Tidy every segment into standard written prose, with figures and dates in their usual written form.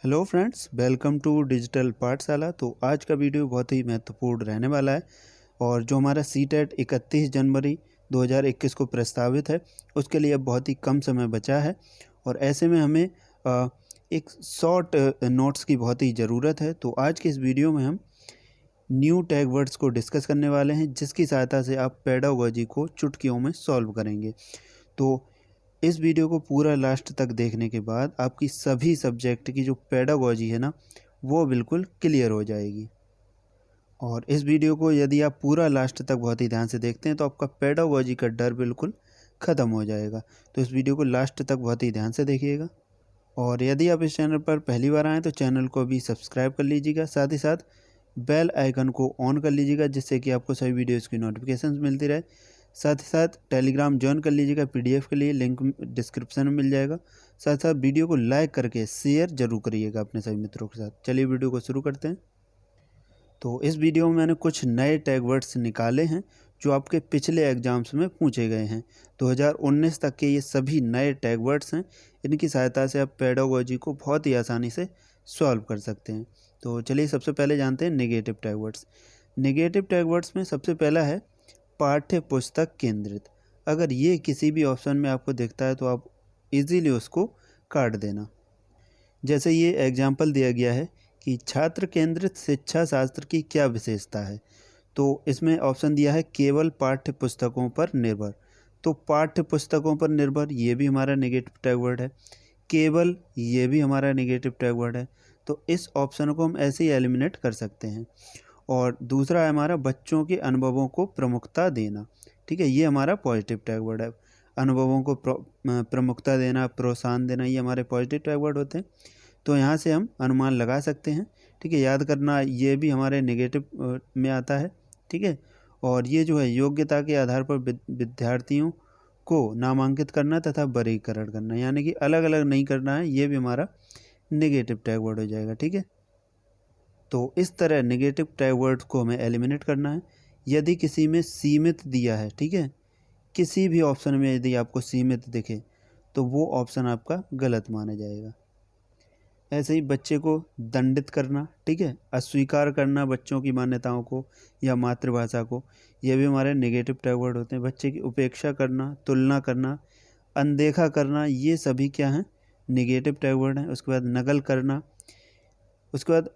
Hello friends, welcome to digital Pathshala. तो आज का वीडियो बहुत ही महत्वपूर्ण रहने वाला है और जो हमारा सीटेट 31 जनवरी 2021 को प्रस्तावित है उसके लिए अब बहुत ही कम समय बचा है और ऐसे में हमें एक शॉर्ट नोट्स की बहुत ही ज़रूरत है। तो आज के इस वीडियो में हम न्यू टैग वर्ड्स को डिस्कस करने वाले हैं जिसकी सहायता से आप पेडागोजी को चुटकियों में सॉल्व करेंगे। तो इस वीडियो को पूरा लास्ट तक देखने के बाद आपकी सभी सब्जेक्ट की जो पेडागोजी है ना वो बिल्कुल क्लियर हो जाएगी। और इस वीडियो को यदि आप पूरा लास्ट तक बहुत ही ध्यान से देखते हैं तो आपका पेडागोजी का डर बिल्कुल ख़त्म हो जाएगा। तो इस वीडियो को लास्ट तक बहुत ही ध्यान से देखिएगा और यदि आप इस चैनल पर पहली बार आएँ तो चैनल को भी सब्सक्राइब कर लीजिएगा, साथ ही साथ बेल आइकन को ऑन कर लीजिएगा जिससे कि आपको सभी वीडियोज़ की नोटिफिकेशंस मिलती रहे। साथ ही साथ टेलीग्राम ज्वाइन कर लीजिएगा, पीडीएफ के लिए लिंक डिस्क्रिप्शन में मिल जाएगा। साथ साथ वीडियो को लाइक करके शेयर जरूर करिएगा अपने सभी मित्रों के साथ। चलिए वीडियो को शुरू करते हैं। तो इस वीडियो में मैंने कुछ नए टैग वर्ड्स निकाले हैं जो आपके पिछले एग्जाम्स में पूछे गए हैं। 2019 तक के ये सभी नए टैग वर्ड्स हैं। इनकी सहायता से आप पेडागोजी को बहुत ही आसानी से सॉल्व कर सकते हैं। तो चलिए सबसे पहले जानते हैं negative tag words. Negative tag words में सबसे पहला है पाठ्य पुस्तक केंद्रित। अगर ये किसी भी ऑप्शन में आपको दिखता है तो आप इजीली उसको काट देना। जैसे ये एग्जाम्पल दिया गया है कि छात्र केंद्रित शिक्षा शास्त्र की क्या विशेषता है, तो इसमें ऑप्शन दिया है केवल पाठ्य पुस्तकों पर निर्भर। तो पाठ्य पुस्तकों पर निर्भर ये भी हमारा नेगेटिव टैग वर्ड है, केवल ये भी हमारा नेगेटिव टैग वर्ड है। तो इस ऑप्शन को हम ऐसे ही एलिमिनेट कर सकते हैं। और दूसरा है हमारा बच्चों के अनुभवों को प्रमुखता देना। ठीक है, ये हमारा पॉजिटिव टैग वर्ड है। अनुभवों को प्रमुखता देना, प्रोत्साहन देना, ये हमारे पॉजिटिव टैग वर्ड होते हैं। तो यहाँ से हम अनुमान लगा सकते हैं। ठीक है, याद करना ये भी हमारे नेगेटिव में आता है। ठीक है, और ये जो है योग्यता के आधार पर विद्यार्थियों को नामांकित करना तथा वर्गीकरण करना, यानी कि अलग अलग नहीं करना है, ये भी हमारा नेगेटिव टैग वर्ड हो जाएगा। ठीक है, तो इस तरह नेगेटिव टैग वर्ड्स को हमें एलिमिनेट करना है। यदि किसी में सीमित दिया है, ठीक है, किसी भी ऑप्शन में यदि आपको सीमित दिखे तो वो ऑप्शन आपका गलत माना जाएगा। ऐसे ही बच्चे को दंडित करना, ठीक है, अस्वीकार करना बच्चों की मान्यताओं को या मातृभाषा को, ये भी हमारे नेगेटिव टैग वर्ड होते हैं। बच्चे की उपेक्षा करना, तुलना करना, अनदेखा करना, ये सभी क्या हैं, नेगेटिव टैग वर्ड हैं। उसके बाद नकल करना, उसके बाद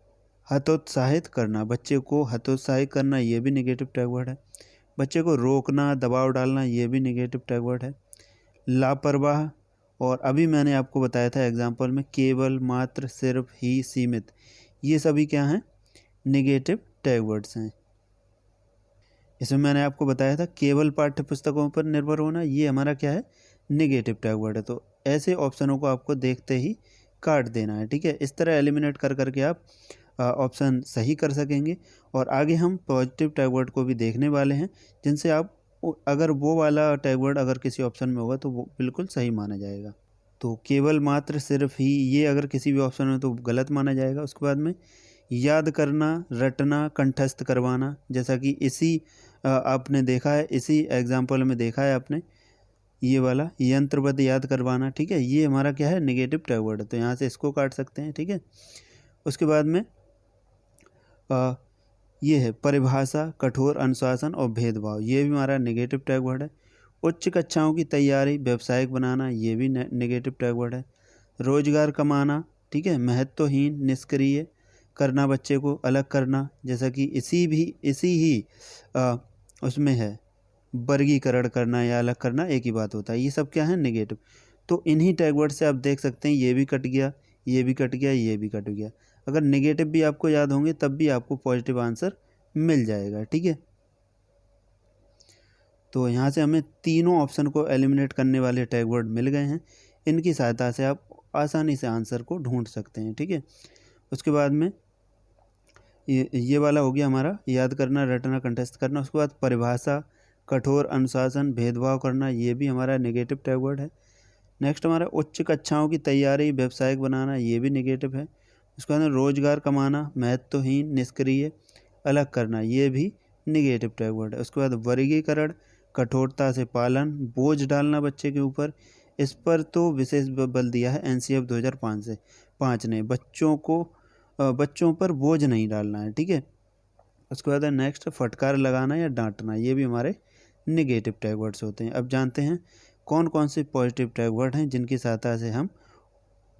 हतोत्साहित करना, बच्चे को हतोत्साहित करना, ये भी नेगेटिव टैग वर्ड है। बच्चे को रोकना, दबाव डालना, ये भी नेगेटिव टैग वर्ड है। लापरवाह, और अभी मैंने आपको बताया था एग्जाम्पल में केवल, मात्र, सिर्फ, ही, सीमित, ये सभी क्या हैं, नेगेटिव टैग वर्ड्स हैं। इसमें मैंने आपको बताया था केवल पाठ्य पुस्तकों पर निर्भर होना, ये हमारा क्या है, नेगेटिव टैग वर्ड है। तो ऐसे ऑप्शनों को आपको देखते ही काट देना है। ठीक है, इस तरह एलिमिनेट कर करके आप ऑप्शन सही कर सकेंगे। और आगे हम पॉजिटिव टैग वर्ड को भी देखने वाले हैं जिनसे आप अगर वो वाला टैग वर्ड अगर किसी ऑप्शन में होगा तो वो बिल्कुल सही माना जाएगा। तो केवल, मात्र, सिर्फ, ही, ये अगर किसी भी ऑप्शन में तो गलत माना जाएगा। उसके बाद में याद करना, रटना, कंठस्थ करवाना, जैसा कि इसी आपने देखा है, इसी एग्जाम्पल में देखा है आपने, ये वाला यंत्रवत याद करवाना। ठीक है, ये हमारा क्या है, नेगेटिव टैग वर्ड है, तो यहाँ से इसको काट सकते हैं। ठीक है, उसके बाद में ये है परिभाषा, कठोर अनुशासन और भेदभाव, ये भी हमारा नेगेटिव टैग वर्ड है। उच्च कक्षाओं की तैयारी, व्यावसायिक बनाना, ये भी नेगेटिव टैग वर्ड है। रोजगार कमाना, ठीक है, महत्वहीन, निष्क्रिय करना, बच्चे को अलग करना, जैसा कि इसी ही उसमें है, वर्गीकरण करना या अलग करना एक ही बात होता है। ये सब क्या है, नेगेटिव। तो इन्हीं टैग वर्ड से आप देख सकते हैं ये भी कट गया, ये भी कट गया, ये भी कट गया। अगर नेगेटिव भी आपको याद होंगे तब भी आपको पॉजिटिव आंसर मिल जाएगा। ठीक है, तो यहाँ से हमें तीनों ऑप्शन को एलिमिनेट करने वाले टैग वर्ड मिल गए हैं। इनकी सहायता से आप आसानी से आंसर को ढूंढ सकते हैं। ठीक है, उसके बाद में ये वाला हो गया हमारा याद करना, रटना, कंठस्थ करना। उसके बाद परिभाषा, कठोर अनुशासन, भेदभाव करना, ये भी हमारा नेगेटिव टैग वर्ड है। नेक्स्ट हमारा उच्च कक्षाओं की तैयारी, व्यावसायिक बनाना, ये भी नेगेटिव है। उसके बाद रोजगार कमाना, महत्वहीन, निष्क्रिय, अलग करना, ये भी नेगेटिव टैग वर्ड है। उसके बाद वर्गीकरण, कठोरता से पालन, बोझ डालना बच्चे के ऊपर, इस पर तो विशेष बल दिया है एनसीएफ 2005 से। ने बच्चों पर बोझ नहीं डालना है, ठीक है। उसके बाद है नेक्स्ट फटकार लगाना या डांटना, ये भी हमारे निगेटिव टैग वर्ड्स होते हैं। अब जानते हैं कौन कौन से पॉजिटिव टैग वर्ड हैं जिनकी सहायता से हम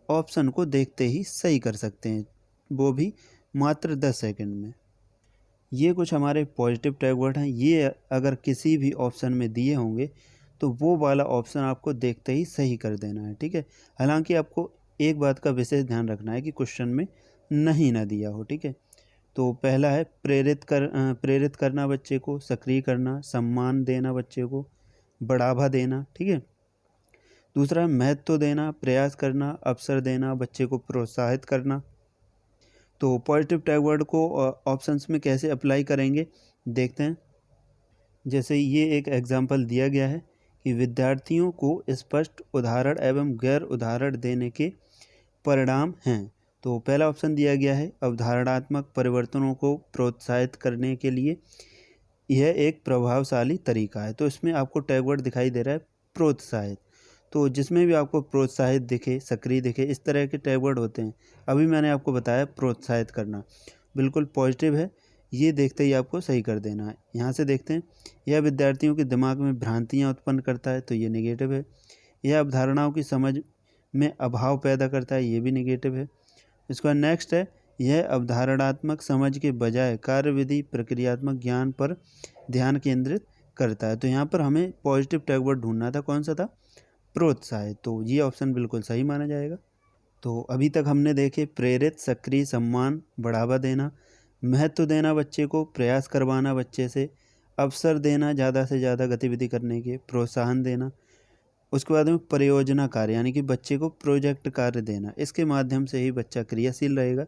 ऑप्शन को देखते ही सही कर सकते हैं, वो भी मात्र 10 सेकंड में। ये कुछ हमारे पॉजिटिव टैग वर्ड हैं। ये अगर किसी भी ऑप्शन में दिए होंगे तो वो वाला ऑप्शन आपको देखते ही सही कर देना है, ठीक है। हालांकि आपको एक बात का विशेष ध्यान रखना है कि क्वेश्चन में नहीं ना दिया हो, ठीक है। तो पहला है प्रेरित करना बच्चे को, सक्रिय करना, सम्मान देना बच्चे को, बढ़ावा देना, ठीक है। दूसरा है महत्व देना, प्रयास करना, अवसर देना, बच्चे को प्रोत्साहित करना। तो पॉजिटिव टैग वर्ड को ऑप्शंस में कैसे अप्लाई करेंगे देखते हैं। जैसे ये एक एग्जाम्पल दिया गया है कि विद्यार्थियों को स्पष्ट उदाहरण एवं गैर उदाहरण देने के परिणाम हैं। तो पहला ऑप्शन दिया गया है अवधारणात्मक परिवर्तनों को प्रोत्साहित करने के लिए यह एक प्रभावशाली तरीका है। तो इसमें आपको टैग वर्ड दिखाई दे रहा है प्रोत्साहित। तो जिसमें भी आपको प्रोत्साहित दिखे, सक्रिय दिखे, इस तरह के टैग वर्ड होते हैं। अभी मैंने आपको बताया प्रोत्साहित करना बिल्कुल पॉजिटिव है, ये देखते ही आपको सही कर देना है। यहाँ से देखते हैं, यह विद्यार्थियों के दिमाग में भ्रांतियाँ उत्पन्न करता है, तो ये नेगेटिव है। यह अवधारणाओं की समझ में अभाव पैदा करता है, ये भी नेगेटिव है। इसका नेक्स्ट है, यह अवधारणात्मक समझ के बजाय कार्यविधि प्रक्रियात्मक ज्ञान पर ध्यान केंद्रित करता है। तो यहाँ पर हमें पॉजिटिव टैग वर्ड ढूंढना था, कौन सा था, प्रोत्साहित। तो ये ऑप्शन बिल्कुल सही माना जाएगा। तो अभी तक हमने देखे प्रेरित, सक्रिय, सम्मान, बढ़ावा देना, महत्व देना बच्चे को, प्रयास करवाना बच्चे से, अवसर देना ज़्यादा से ज़्यादा गतिविधि करने के, प्रोत्साहन देना। उसके बाद में परियोजना कार्य यानी कि बच्चे को प्रोजेक्ट कार्य देना, इसके माध्यम से ही बच्चा क्रियाशील रहेगा।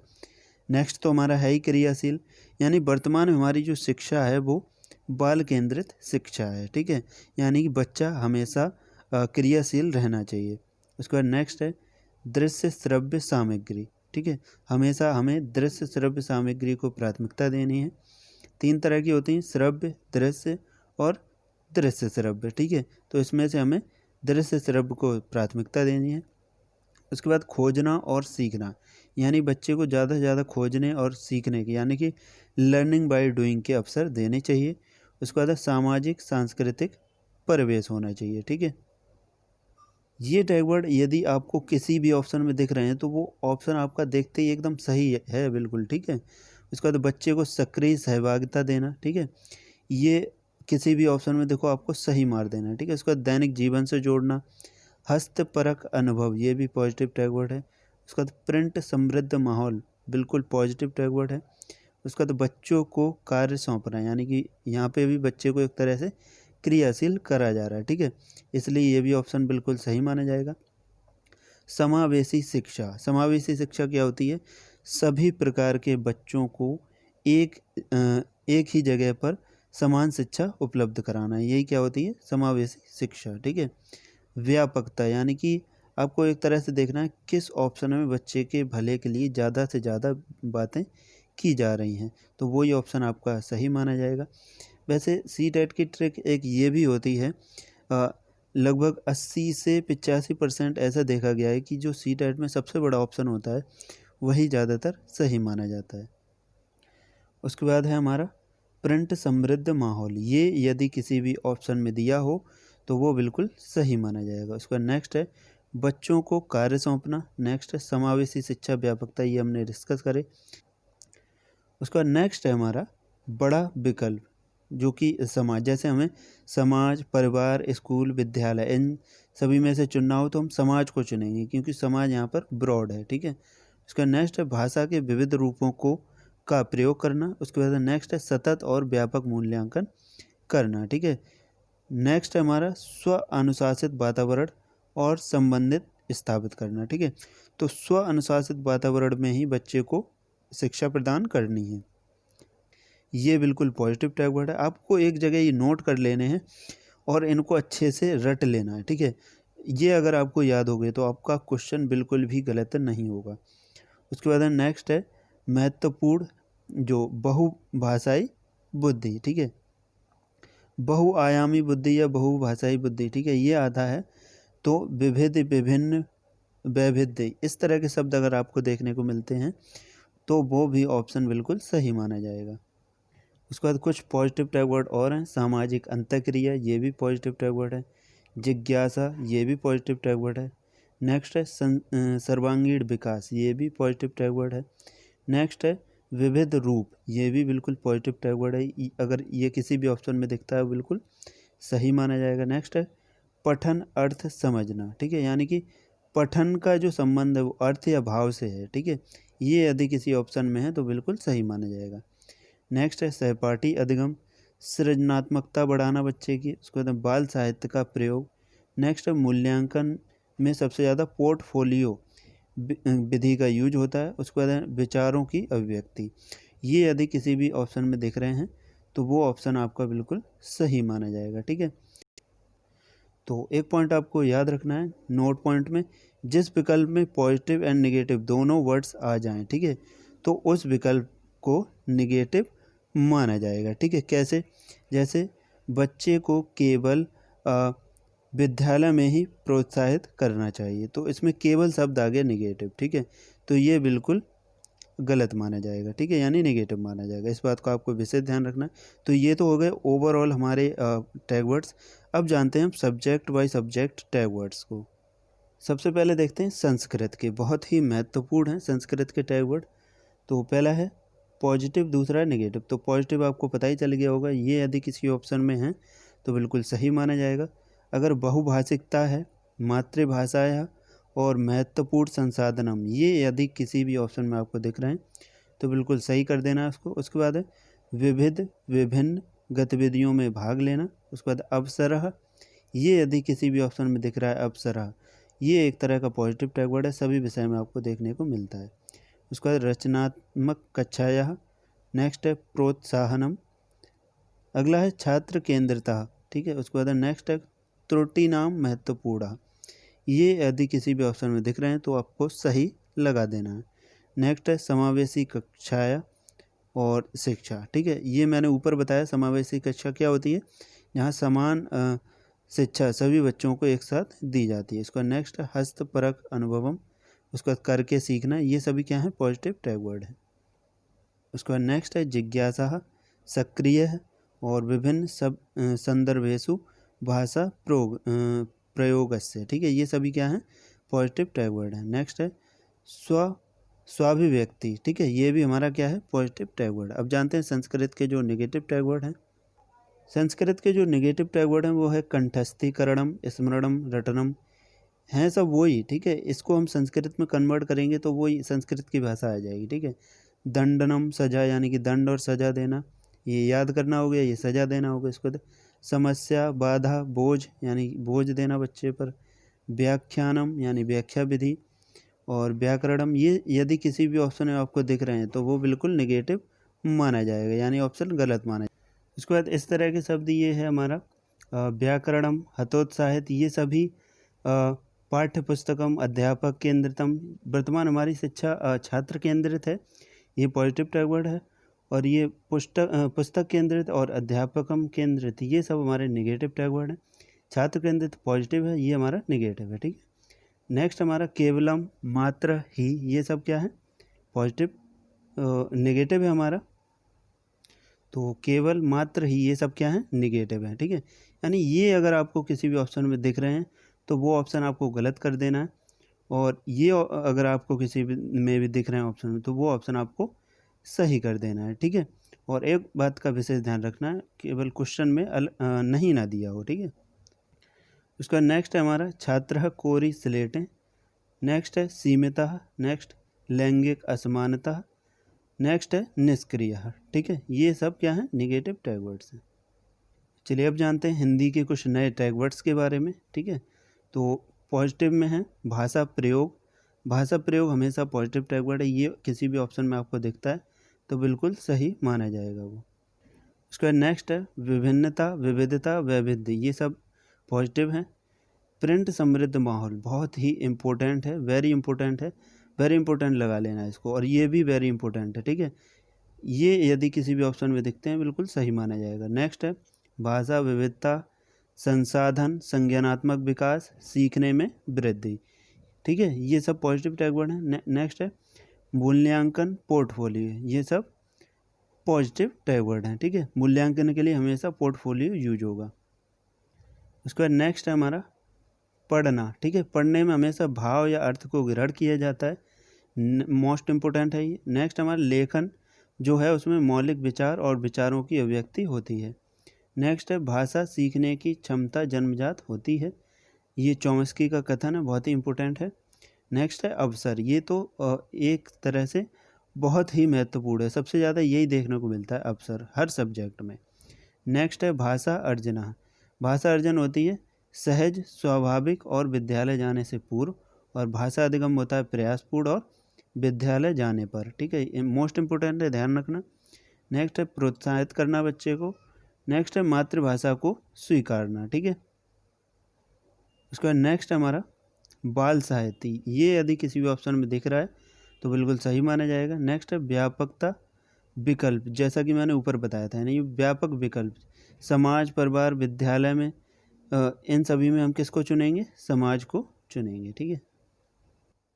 नेक्स्ट तो हमारा है ही क्रियाशील, यानी वर्तमान में हमारी जो शिक्षा है वो बाल केंद्रित शिक्षा है, ठीक है। यानी कि बच्चा हमेशा क्रियाशील रहना चाहिए। उसके बाद नेक्स्ट है दृश्य श्रव्य सामग्री, ठीक है। हमेशा हमें दृश्य श्रव्य सामग्री को प्राथमिकता देनी है। 3 तरह की होती हैं, श्रव्य, दृश्य और दृश्य श्रव्य, ठीक है। तो इसमें से हमें दृश्य श्रव्य को प्राथमिकता देनी है। उसके बाद खोजना और सीखना, यानी बच्चे को ज़्यादा से ज़्यादा खोजने और सीखने के यानी कि लर्निंग बाय डूइंग के अवसर देने चाहिए। उसके बाद सामाजिक सांस्कृतिक परिवेश होना चाहिए, ठीक है। ये टैग वर्ड यदि आपको किसी भी ऑप्शन में दिख रहे हैं तो वो ऑप्शन आपका देखते ही एकदम सही है बिल्कुल, ठीक है। उसके बाद बच्चे को सक्रिय सहभागिता देना, ठीक है। ये किसी भी ऑप्शन में देखो आपको सही मार देना, ठीक है। उसके बाद दैनिक जीवन से जोड़ना, हस्तपरक अनुभव, ये भी पॉजिटिव टैग वर्ड है। उसका बाद प्रिंट समृद्ध माहौल, बिल्कुल पॉजिटिव टैग वर्ड है। उसका बाद बच्चों को कार्य सौंपना, यानी कि यहाँ पे भी बच्चे को एक तरह से क्रियाशील करा जा रहा है, ठीक है। इसलिए ये भी ऑप्शन बिल्कुल सही माना जाएगा। समावेशी शिक्षा, समावेशी शिक्षा क्या होती है, सभी प्रकार के बच्चों को एक ही जगह पर समान शिक्षा उपलब्ध कराना, यही क्या होती है, समावेशी शिक्षा, ठीक है। व्यापकता, यानी कि आपको एक तरह से देखना है किस ऑप्शन में बच्चे के भले के लिए ज़्यादा से ज़्यादा बातें की जा रही हैं, तो वही ऑप्शन आपका सही माना जाएगा। वैसे सीटेट की ट्रिक एक ये भी होती है, लगभग 80 से 85% ऐसा देखा गया है कि जो सीटेट में सबसे बड़ा ऑप्शन होता है वही ज़्यादातर सही माना जाता है। उसके बाद है हमारा प्रिंट समृद्ध माहौल, ये यदि किसी भी ऑप्शन में दिया हो तो वो बिल्कुल सही माना जाएगा। उसका नेक्स्ट है बच्चों को कार्य सौंपना, नेक्स्ट है समावेशी शिक्षा व्यापकता, ये हमने डिस्कस करे। उसका नेक्स्ट है हमारा बड़ा विकल्प, जो कि समाज, जैसे हमें समाज, परिवार, स्कूल, विद्यालय, इन सभी में से चुनना हो तो हम समाज को चुनेंगे क्योंकि समाज यहाँ पर ब्रॉड है, ठीक है। उसका नेक्स्ट है भाषा के विविध रूपों को का प्रयोग करना। उसके बाद नेक्स्ट है सतत और व्यापक मूल्यांकन करना, ठीक है। नेक्स्ट है हमारा स्व अनुशासित वातावरण और संबंधित स्थापित करना, ठीक है। तो स्व अनुशासित वातावरण में ही बच्चे को शिक्षा प्रदान करनी है, ये बिल्कुल पॉजिटिव टैग वर्ड है। आपको एक जगह ये नोट कर लेने हैं और इनको अच्छे से रट लेना है, ठीक है। ये अगर आपको याद हो गए तो आपका क्वेश्चन बिल्कुल भी गलत नहीं होगा। उसके बाद नेक्स्ट है महत्वपूर्ण जो बहुभाषाई बुद्धि, ठीक है। बहुआयामी बुद्धि या बहुभाषाई बुद्धि, ठीक है, ये आता है तो विविध, विभिन्न, वैविध्य, इस तरह के शब्द अगर आपको देखने को मिलते हैं तो वो भी ऑप्शन बिल्कुल सही माना जाएगा। उसके बाद कुछ पॉजिटिव टैग वर्ड और हैं। सामाजिक अंतःक्रिया, ये भी पॉजिटिव टैग वर्ड है। जिज्ञासा, ये भी पॉजिटिव टैग वर्ड है। नेक्स्ट है सर्वांगीण विकास, ये भी पॉजिटिव टैग वर्ड है। नेक्स्ट है विविध रूप, ये भी बिल्कुल पॉजिटिव टैग वर्ड है। अगर ये किसी भी ऑप्शन में दिखता है बिल्कुल सही माना जाएगा। नेक्स्ट है पठन अर्थ समझना, ठीक है, यानी कि पठन का जो संबंध है वो अर्थ या भाव से है, ठीक है। ये यदि किसी ऑप्शन में है तो बिल्कुल सही माना जाएगा। नेक्स्ट है सहपाठी अधिगम, सृजनात्मकता बढ़ाना बच्चे की। उसके बाद बाल साहित्य का प्रयोग। नेक्स्ट है मूल्यांकन में सबसे ज़्यादा पोर्टफोलियो विधि का यूज होता है। उसके बाद विचारों की अभिव्यक्ति। ये यदि किसी भी ऑप्शन में दिख रहे हैं तो वो ऑप्शन आपका बिल्कुल सही माना जाएगा, ठीक है। तो एक पॉइंट आपको याद रखना है नोट पॉइंट में, जिस विकल्प में पॉजिटिव एंड नेगेटिव दोनों वर्ड्स आ जाएं, ठीक है, तो उस विकल्प को नेगेटिव माना जाएगा, ठीक है। कैसे? जैसे बच्चे को केवल विद्यालय में ही प्रोत्साहित करना चाहिए, तो इसमें केवल शब्द आ गया नेगेटिव, ठीक है, तो ये बिल्कुल गलत माना जाएगा, ठीक है, यानी नेगेटिव माना जाएगा। इस बात को आपको विशेष ध्यान रखना है। तो ये तो हो गए ओवरऑल हमारे टैग वर्ड्स। अब जानते हैं हम subject by subject tag words को। सबसे पहले देखते हैं संस्कृत के, बहुत ही महत्वपूर्ण हैं संस्कृत के टैग वर्ड। तो पहला है पॉजिटिव, दूसरा है नेगेटिव। तो पॉजिटिव आपको पता ही चल गया होगा, ये यदि किसी ऑप्शन में है तो बिल्कुल सही माना जाएगा। अगर बहुभाषिकता है, मातृभाषा है और महत्वपूर्ण संसाधनम, ये यदि किसी भी ऑप्शन में आपको दिख रहे हैं तो बिल्कुल सही कर देना है उसको। उसके बाद है विविध विभिन्न गतिविधियों में भाग लेना। उसके बाद अवसरः, ये यदि किसी भी ऑप्शन में दिख रहा है अवसरः, ये एक तरह का पॉजिटिव टैग वर्ड है, सभी विषय में आपको देखने को मिलता है। उसके बाद रचनात्मक कक्षायाः। नेक्स्ट है प्रोत्साहनम। अगला है छात्र केंद्रिता, ठीक है। उसके बाद नेक्स्ट है त्रुटि नाम महत्वपूर्ण, ये यदि किसी भी ऑप्शन में दिख रहे हैं तो आपको सही लगा देना है। नेक्स्ट है समावेशी कक्षाया और शिक्षा, ठीक है, ये मैंने ऊपर बताया समावेशी कक्षा क्या होती है, यहाँ समान शिक्षा सभी बच्चों को एक साथ दी जाती है। इसका नेक्स्ट है हस्तपरक अनुभवम, उसका करके सीखना, ये सभी क्या है पॉजिटिव टैग वर्ड है। उसके बाद नेक्स्ट है जिज्ञासा, सक्रिय है और विभिन्न सब संदर्भेशु भाषा प्रयोग से, ठीक है, ये सभी क्या है पॉजिटिव टैग वर्ड है। नेक्स्ट है स्वाभिव्यक्ति, ठीक है, ये भी हमारा क्या है पॉजिटिव टैग वर्ड। अब जानते हैं संस्कृत के जो नेगेटिव टैग वर्ड हैं। संस्कृत के जो नेगेटिव टैग वर्ड हैं वो है कंठस्थीकरणम, स्मरणम, रटनम, हैं सब वही, ठीक है। इसको हम संस्कृत में कन्वर्ट करेंगे तो वही संस्कृत की भाषा आ जाएगी, ठीक है। दंडनम, सजा, यानी कि दंड और सजा देना, ये याद करना हो गया, ये सजा देना होगा। इसको समस्या, बाधा, बोझ, यानी बोझ देना बच्चे पर। व्याख्यानम, यानी व्याख्या विधि। और व्याकरणम, ये यदि किसी भी ऑप्शन में आपको दिख रहे हैं तो वो बिल्कुल नेगेटिव माना जाएगा, यानी ऑप्शन गलत माना जाएगा। उसके बाद इस तरह के शब्द ये है हमारा व्याकरणम, हतोत्साहित, ये सभी पाठ्य पुस्तकम, अध्यापक केंद्रितम, वर्तमान हमारी शिक्षा छात्र केंद्रित है, ये पॉजिटिव टैग वर्ड है। और ये पुस्तक केंद्रित और अध्यापकम केंद्रित, ये सब हमारे नेगेटिव टैग वर्ड हैं। छात्र केंद्रित पॉजिटिव है, ये हमारा नेगेटिव है, ठीक है। नेक्स्ट हमारा केवलम, मात्र ही, ये सब क्या है पॉजिटिव, नेगेटिव है हमारा। तो केवल, मात्र ही, ये सब क्या है नेगेटिव है, ठीक है। यानी ये अगर आपको किसी भी ऑप्शन में दिख रहे हैं तो वो ऑप्शन आपको गलत कर देना है, और ये अगर आपको किसी में भी दिख रहे हैं ऑप्शन में तो वो ऑप्शन आपको सही कर देना है, ठीक है। और एक बात का विशेष ध्यान रखना है, केवल क्वेश्चन में नहीं ना दिया हो, ठीक है। उसका नेक्स्ट है हमारा छात्र कोरी स्लेटें। नेक्स्ट है सीमितः। नेक्स्ट लैंगिक असमानता। नेक्स्ट है निष्क्रिय, ठीक है, ये सब क्या है नेगेटिव टैग वर्ड्स हैं। चलिए अब जानते हैं हिंदी के कुछ नए टैग वर्ड्स के बारे में, ठीक है। तो पॉजिटिव में है भाषा प्रयोग। भाषा प्रयोग हमेशा पॉजिटिव टैग वर्ड है, ये किसी भी ऑप्शन में आपको दिखता है तो बिल्कुल सही माना जाएगा वो। उसके बाद नेक्स्ट है विभिन्नता, विविधता, वैविध्य, ये सब पॉजिटिव हैं। प्रिंट समृद्ध माहौल बहुत ही इम्पोर्टेंट है, वेरी इंपॉर्टेंट है, वेरी इंपॉर्टेंट लगा लेना इसको, और ये भी वेरी इंपॉर्टेंट है, ठीक है। ये यदि किसी भी ऑप्शन में दिखते हैं बिल्कुल सही माना जाएगा। नेक्स्ट है भाषा विविधता, संसाधन, संज्ञानात्मक विकास, सीखने में वृद्धि, ठीक है, ये सब पॉजिटिव टैग वर्ड हैं। नेक्स्ट है मूल्यांकन पोर्टफोलियो, ये सब पॉजिटिव टैग वर्ड हैं। ठीक है, मूल्यांकन के लिए हमेशा पोर्टफोलियो यूज होगा। उसके बाद नेक्स्ट है हमारा पढ़ना। ठीक है, पढ़ने में हमेशा भाव या अर्थ को ग्रहण किया जाता है, मोस्ट इम्पोर्टेंट है ये। नेक्स्ट हमारा लेखन जो है उसमें मौलिक विचार और विचारों की अभिव्यक्ति होती है। नेक्स्ट है भाषा सीखने की क्षमता जन्मजात होती है, ये चॉम्स्की का कथन है, बहुत ही इम्पोर्टेंट है। नेक्स्ट है अवसर, ये तो एक तरह से बहुत ही महत्वपूर्ण है, सबसे ज़्यादा यही देखने को मिलता है अवसर हर सब्जेक्ट में। नेक्स्ट है भाषा अर्जना, भाषा अर्जन होती है सहज, स्वाभाविक और विद्यालय जाने से पूर्व, और भाषा अधिगम होता है प्रयासपूर्ण और विद्यालय जाने पर। ठीक है, मोस्ट इम्पोर्टेंट है, ध्यान रखना। नेक्स्ट है प्रोत्साहित करना बच्चे को। नेक्स्ट है मातृभाषा को स्वीकारना। ठीक है, उसके बाद नेक्स्ट हमारा बाल साहित्य, ये यदि किसी भी ऑप्शन में दिख रहा है तो बिल्कुल सही माना जाएगा। नेक्स्ट है व्यापकता विकल्प, जैसा कि मैंने ऊपर बताया था, यानी व्यापक विकल्प, समाज, परिवार, विद्यालय में इन सभी में हम किसको चुनेंगे, समाज को चुनेंगे। ठीक है,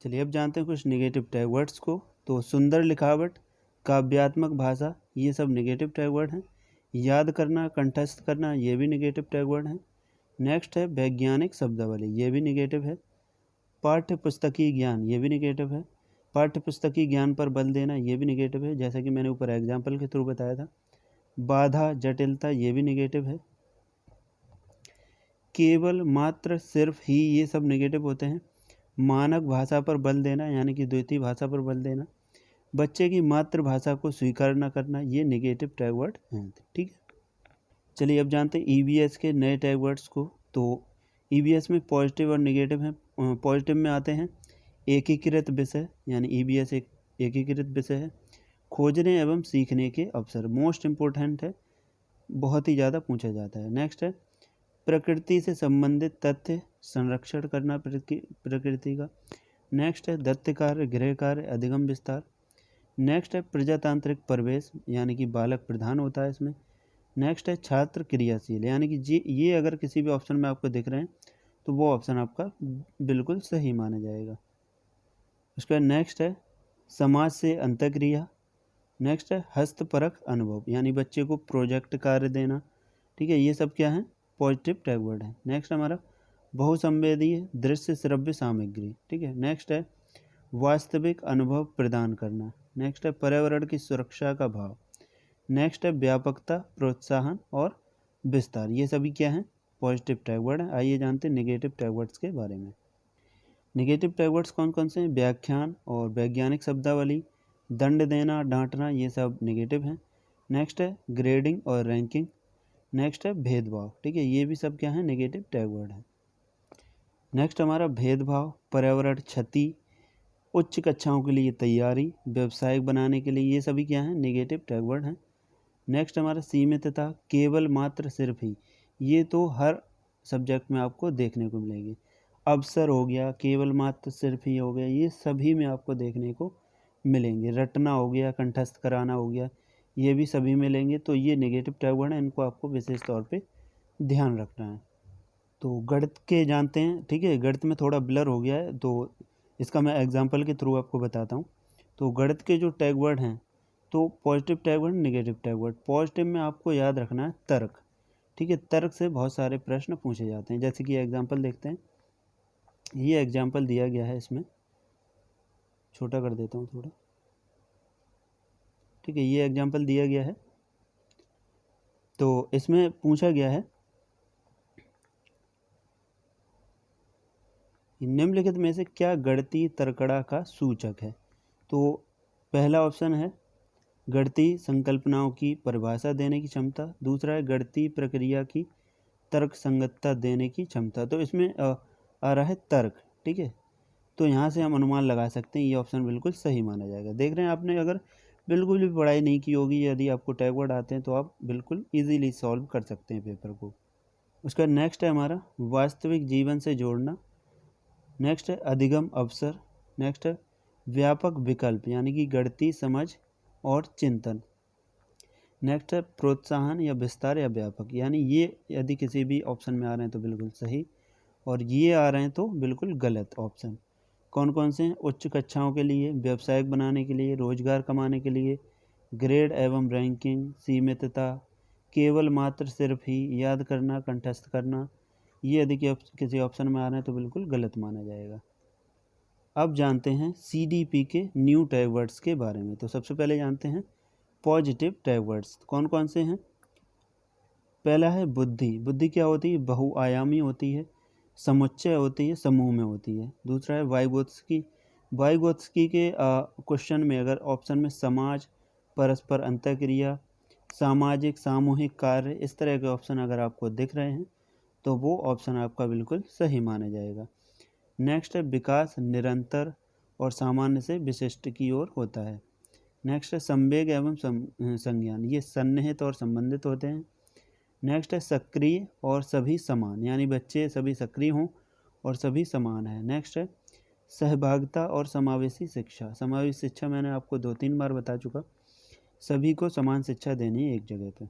चलिए अब जानते हैं कुछ नेगेटिव टैग वर्ड्स को। तो सुंदर लिखावट, काव्यात्मक भाषा, ये सब नेगेटिव टैग वर्ड हैं। याद करना, कंठस्थ करना, ये भी नेगेटिव टैग वर्ड हैं। नेक्स्ट है वैज्ञानिक शब्दावली, ये भी नेगेटिव है। पाठ्य पुस्तकीय ज्ञान, ये भी नेगेटिव है। पाठ्य पुस्तकीय ज्ञान पर बल देना, ये भी नेगेटिव है, जैसा कि मैंने ऊपर एग्जाम्पल के थ्रू बताया था। बाधा, जटिलता, ये भी नेगेटिव है। केवल, मात्र, सिर्फ, ही, ये सब नेगेटिव होते हैं। मानक भाषा पर बल देना, यानी कि द्वितीय भाषा पर बल देना। बच्चे की मातृभाषा को स्वीकार न करना, ये नेगेटिव टैग वर्ड हैं। ठीक है, चलिए अब जानते हैं ईवीएस के नए टैग वर्ड्स को। तो ईवीएस में पॉजिटिव और नेगेटिव हैं। पॉजिटिव में आते हैं एकीकृत विषय, यानी ईवीएस एक एकीकृत विषय है। खोजने एवं सीखने के अवसर, मोस्ट इम्पोर्टेंट है, बहुत ही ज़्यादा पूछा जाता है। नेक्स्ट है प्रकृति से संबंधित तथ्य, संरक्षण करना प्रकृति का। नेक्स्ट है दत्त कार्य, गृह कार्य, अधिगम विस्तार। नेक्स्ट है प्रजातांत्रिक परिवेश, यानी कि बालक प्रधान होता है इसमें। नेक्स्ट है छात्र क्रियाशील, यानी कि ये अगर किसी भी ऑप्शन में आपको दिख रहे हैं तो वो ऑप्शन आपका बिल्कुल सही माना जाएगा। उसके बाद नेक्स्ट है समाज से अंतःक्रिया। नेक्स्ट है हस्तपरक अनुभव, यानी बच्चे को प्रोजेक्ट कार्य देना। ठीक है, ये सब क्या है, पॉजिटिव टैग वर्ड है। नेक्स्ट हमारा बहुसंवेदीय दृश्य श्रव्य सामग्री। ठीक है, नेक्स्ट है वास्तविक अनुभव प्रदान करना। नेक्स्ट है पर्यावरण की सुरक्षा का भाव। नेक्स्ट है व्यापकता, प्रोत्साहन और विस्तार, ये सभी क्या हैं, पॉजिटिव टैग वर्ड हैं। आइए जानते हैं नेगेटिव टैग वर्ड्स के बारे में। नेगेटिव टैग वर्ड्स कौन कौन से हैं, व्याख्यान और वैज्ञानिक शब्दावली, दंड देना, डांटना, ये सब नेगेटिव हैं। नेक्स्ट है ग्रेडिंग और रैंकिंग। नेक्स्ट है भेदभाव। ठीक है, ये भी सब क्या है, नेगेटिव टैग वर्ड है। नेक्स्ट हमारा भेदभाव, पर्यावरण क्षति, उच्च कक्षाओं के लिए तैयारी, व्यवसायिक बनाने के लिए, ये सभी क्या हैं, नेगेटिव टैग वर्ड हैं। नेक्स्ट हमारा सीमितता, केवल, मात्र, सिर्फ ही, ये तो हर सब्जेक्ट में आपको देखने को मिलेगी। अवसर हो गया, केवल, मात्र, सिर्फ ही हो गया, ये सभी में आपको देखने को मिलेंगे। रटना हो गया, कंठस्थ कराना हो गया, ये भी सभी मिलेंगे। तो ये नेगेटिव टैग वर्ड हैं, इनको आपको विशेष तौर पे ध्यान रखना है। तो गणित के जानते हैं। ठीक है, गणित में थोड़ा ब्लर हो गया है तो इसका मैं एग्जांपल के थ्रू आपको बताता हूँ। तो गणित के जो टैग वर्ड हैं, तो positive tag word, negative tag word. Positive में आपको याद रखना है तर्क। ठीक है, तर्क से बहुत सारे प्रश्न पूछे जाते हैं, जैसे कि एग्जांपल देखते हैं। ये एग्जांपल दिया गया है, इसमें छोटा कर देता हूँ थोड़ा। ठीक है, ये एग्जांपल दिया गया है, तो इसमें पूछा गया है निम्नलिखित में से क्या गणितीय तर्कड़ा का सूचक है। तो पहला ऑप्शन है गणितीय संकल्पनाओं की परिभाषा देने की क्षमता। दूसरा है गणितीय प्रक्रिया की तर्क संगतता देने की क्षमता। तो इसमें आ रहा है तर्क। ठीक है, तो यहाँ से हम अनुमान लगा सकते हैं ये ऑप्शन बिल्कुल सही माना जाएगा। देख रहे हैं, आपने अगर बिल्कुल भी पढ़ाई नहीं की होगी, यदि आपको टैग वर्ड आते हैं तो आप बिल्कुल ईजीली सॉल्व कर सकते हैं पेपर को। उसका नेक्स्ट है हमारा वास्तविक जीवन से जोड़ना। नेक्स्ट है अधिगम अवसर। नेक्स्ट है व्यापक विकल्प, यानी कि गणितीय समझ और चिंतन। नेक्स्ट है प्रोत्साहन या विस्तार या व्यापक, यानी ये यदि किसी भी ऑप्शन में आ रहे हैं तो बिल्कुल सही, और ये आ रहे हैं तो बिल्कुल गलत ऑप्शन। कौन कौन से हैं? उच्च कक्षाओं के लिए, व्यावसायिक बनाने के लिए, रोजगार कमाने के लिए, ग्रेड एवं रैंकिंग, सीमितता, केवल मात्र सिर्फ ही, याद करना, कंठस्थ करना। ये यदि किसी ऑप्शन में आ रहे हैं तो बिल्कुल गलत माना जाएगा। अब जानते हैं CDP के न्यू टैग वर्ड्स के बारे में। तो सबसे पहले जानते हैं पॉजिटिव टैग वर्ड्स कौन कौन से हैं। पहला है बुद्धि। बुद्धि क्या होती है? बहुआयामी होती है, समुच्चय होती है, समूह में होती है। दूसरा है वाइगोत्स्की। वाइगोत्स्की के क्वेश्चन में अगर ऑप्शन में समाज, परस्पर अंतःक्रिया, सामाजिक, सामूहिक कार्य, इस तरह के ऑप्शन अगर आपको दिख रहे हैं तो वो ऑप्शन आपका बिल्कुल सही माना जाएगा। नेक्स्ट है विकास, निरंतर और सामान्य से विशिष्ट की ओर होता है। नेक्स्ट है संवेग एवं संज्ञान, ये सन्निहित और संबंधित होते हैं। नेक्स्ट है सक्रिय और सभी समान, यानी बच्चे सभी सक्रिय हों और सभी समान है। नेक्स्ट है सहभागिता और समावेशी शिक्षा। समावेशी शिक्षा मैंने आपको 2-3 बार बता चुका, सभी को समान शिक्षा देनी है एक जगह पे।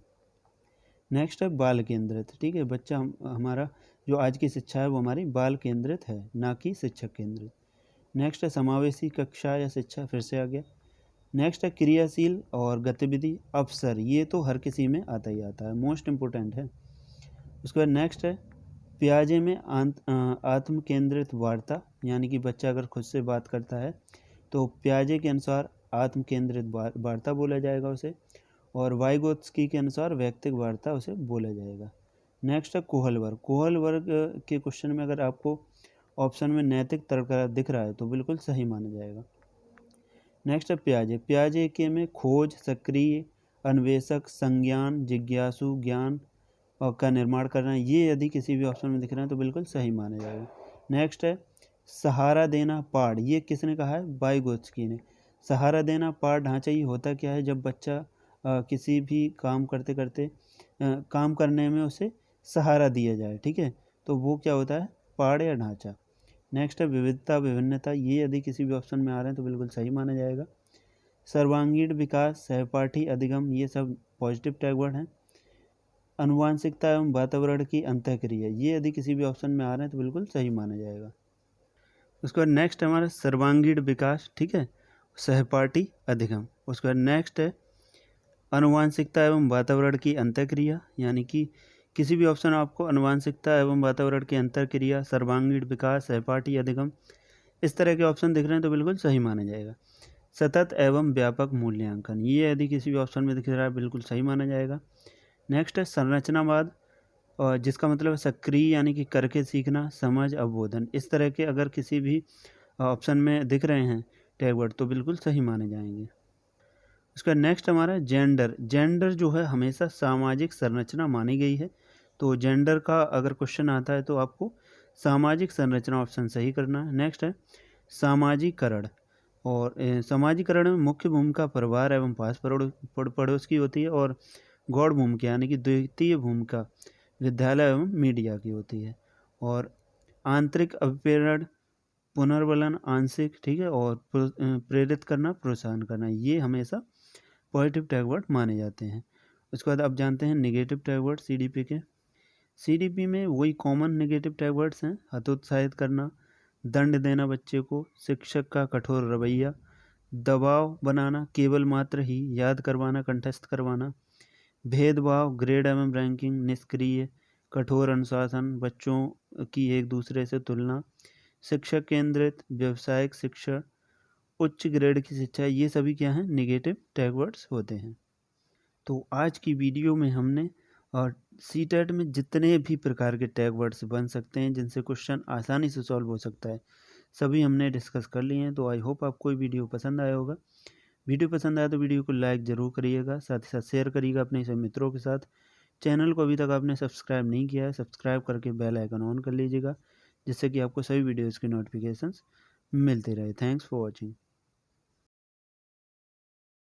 नेक्स्ट है बाल केंद्रित। ठीक है, बच्चा हमारा जो आज की शिक्षा है वो हमारी बाल केंद्रित है, ना कि शिक्षक केंद्रित। नेक्स्ट है समावेशी कक्षा या शिक्षा, फिर से आ गया। नेक्स्ट है क्रियाशील और गतिविधि अवसर, ये तो हर किसी में आता ही आता है, मोस्ट इम्पोर्टेंट है। उसके बाद नेक्स्ट है प्याजे में आत्म केंद्रित वार्ता, यानी कि बच्चा अगर खुद से बात करता है तो प्याजे के अनुसार आत्म केंद्रित वार्ता बोला जाएगा उसे, और वाइगोत्स्की के अनुसार व्यक्तिगत वार्ता उसे बोला जाएगा। नेक्स्ट है कोहल वर्ग। कोहल वर्ग के क्वेश्चन में अगर आपको ऑप्शन में नैतिक तर्क दिख रहा है तो बिल्कुल सही माना जाएगा। नेक्स्ट है प्याजे। प्याजे के में खोज, सक्रिय, अन्वेषक, संज्ञान, जिज्ञासु, ज्ञान और का निर्माण करना, ये यदि किसी भी ऑप्शन में दिख रहे हैं तो बिल्कुल सही माना जाएगा। नेक्स्ट है सहारा देना, पाठ, ये किसने कहा है? वाइगोत्स्की ने। सहारा देना पाठ ढांचा, ये होता क्या है? जब बच्चा किसी भी काम करते करते काम करने में उसे सहारा दिया जाए, ठीक है, तो वो क्या होता है? पाठ या ढांचा। नेक्स्ट है विविधता, विभिन्नता, ये यदि किसी भी ऑप्शन में आ रहे हैं तो बिल्कुल सही माना जाएगा। सर्वांगीण विकास, सहपाठी, अधिगम, ये सब पॉजिटिव टैग वर्ड हैं। अनुवांशिकता एवं वातावरण की अंतःक्रिया, ये यदि किसी भी ऑप्शन में आ रहे हैं तो बिल्कुल सही माना जाएगा। उसके बाद नेक्स्ट है हमारा सर्वांगीण विकास, ठीक है, सहपाठी, अधिगम। उसके बाद नेक्स्ट है अनुवांशिकता एवं वातावरण की अंतःक्रिया, यानी कि किसी भी ऑप्शन आपको अनुवांशिकता एवं वातावरण की अंतःक्रिया, सर्वांगीण विकास, सहपाठी, अधिगम, इस तरह के ऑप्शन दिख रहे हैं तो बिल्कुल सही माना जाएगा। सतत एवं व्यापक मूल्यांकन, ये यदि किसी भी ऑप्शन में दिख रहा है बिल्कुल सही माना जाएगा। नेक्स्ट है संरचनावाद, और जिसका मतलब है सक्रिय, यानी कि करके सीखना, समझ, अवबोधन, इस तरह के अगर किसी भी ऑप्शन में दिख रहे हैं टैग वर्ड तो बिल्कुल सही माने जाएंगे। उसका नेक्स्ट हमारा जेंडर। जेंडर जो है हमेशा सामाजिक संरचना मानी गई है, तो जेंडर का अगर क्वेश्चन आता है तो आपको सामाजिक संरचना ऑप्शन सही करना है। नेक्स्ट है सामाजिकरण, और सामाजिकरण में मुख्य भूमिका परिवार एवं पास पड़ोस की होती है, और गौड़ भूमिका यानी कि द्वितीय भूमिका विद्यालय एवं मीडिया की होती है। और आंतरिक अभिप्रेरण, पुनर्वलन, आंशिक, ठीक है, और प्रेरित करना, प्रोत्साहन करना, ये हमेशा पॉजिटिव टैग वर्ड माने जाते हैं। उसके बाद अब जानते हैं नेगेटिव टैग वर्ड CDP के। CDP में वही कॉमन नेगेटिव टैग वर्ड्स हैं, हतोत्साहित करना, दंड देना बच्चे को, शिक्षक का कठोर रवैया, दबाव बनाना, केवल मात्र ही, याद करवाना, कंठस्थ करवाना, भेदभाव, ग्रेड एवं रैंकिंग, निष्क्रिय, कठोर अनुशासन, बच्चों की एक दूसरे से तुलना, शिक्षक केंद्रित, व्यावसायिक शिक्षा, उच्च ग्रेड की शिक्षा, ये सभी क्या हैं? नेगेटिव टैग वर्ड्स होते हैं। तो आज की वीडियो में हमने और CTET में जितने भी प्रकार के टैग वर्ड्स बन सकते हैं जिनसे क्वेश्चन आसानी से सॉल्व हो सकता है, सभी हमने डिस्कस कर लिए हैं। तो आई होप आपको ये वीडियो पसंद आया होगा। वीडियो पसंद आया तो वीडियो को लाइक ज़रूर करिएगा, साथ ही साथ शेयर करिएगा अपने सभी मित्रों के साथ। चैनल को अभी तक आपने सब्सक्राइब नहीं किया है, सब्सक्राइब करके बेल आइकन ऑन कर लीजिएगा, जिससे कि आपको सभी वीडियोज़ की नोटिफिकेशंस मिलते रहे। Thanks for watching.